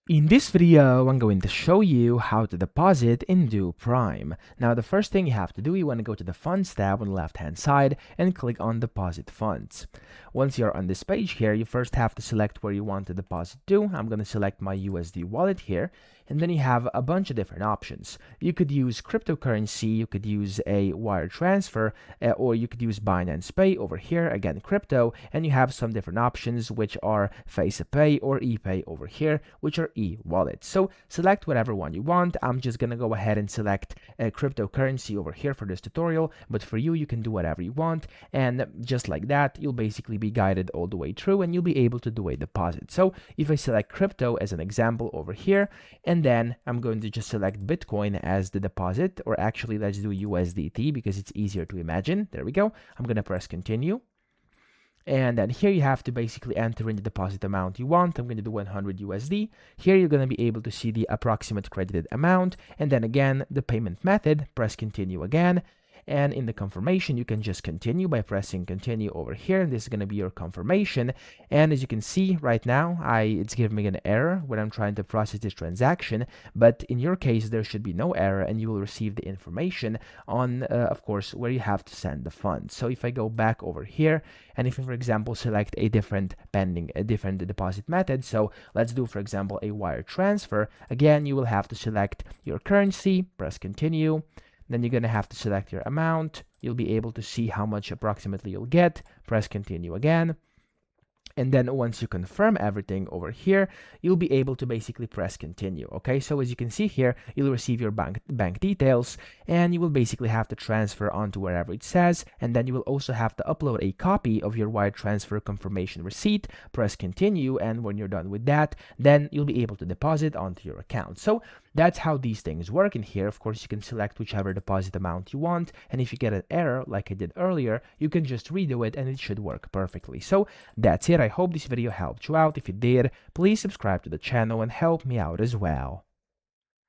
In this video, I'm going to show you how to deposit in Do Prime. Now, the first thing you have to do, you want to go to the Funds tab on the left-hand side and click on Deposit Funds. Once you're on this page here, you first have to select where you want to deposit to. I'm going to select my USD wallet here, and then you have a bunch of different options. You could use cryptocurrency, you could use a wire transfer, or you could use Binance Pay over here, again crypto, and you have some different options which are FacePay or ePay over here, which are e-wallet. So select whatever one you want. I'm just gonna go ahead and select cryptocurrency over here for this tutorial, but for you, you can do whatever you want, and just like that, you'll basically be guided all the way through and you'll be able to do a deposit. So if I select crypto as an example over here, and then I'm going to just select Bitcoin as the deposit, or actually let's do USDT because it's easier to imagine. There we go. I'm gonna press continue. And then here you have to basically enter in the deposit amount you want. I'm going to do 100 USD. Here you're going to be able to see the approximate credited amount. And then again, the payment method, press continue again. And in the confirmation, you can just continue by pressing continue over here. And this is going to be your confirmation. And as you can see right now, it's giving me an error when I'm trying to process this transaction. But in your case, there should be no error and you will receive the information on, of course, where you have to send the funds. So if I go back over here, and if you, for example, select a different deposit method, so let's do, for example, a wire transfer, again, you will have to select your currency, press continue. Then you're going to have to select your amount. You'll be able to see how much approximately you'll get. Press continue again. And then once you confirm everything over here, you'll be able to basically press continue. Okay, so as you can see here, you'll receive your bank details, and you will basically have to transfer onto wherever it says, and then you will also have to upload a copy of your wire transfer confirmation receipt. Press continue, and when you're done with that, then you'll be able to deposit onto your account. So that's how these things work. In here, of course, you can select whichever deposit amount you want, and if you get an error like I did earlier, you can just redo it and it should work perfectly. So that's it. I hope this video helped you out. If it did, please subscribe to the channel and help me out as well.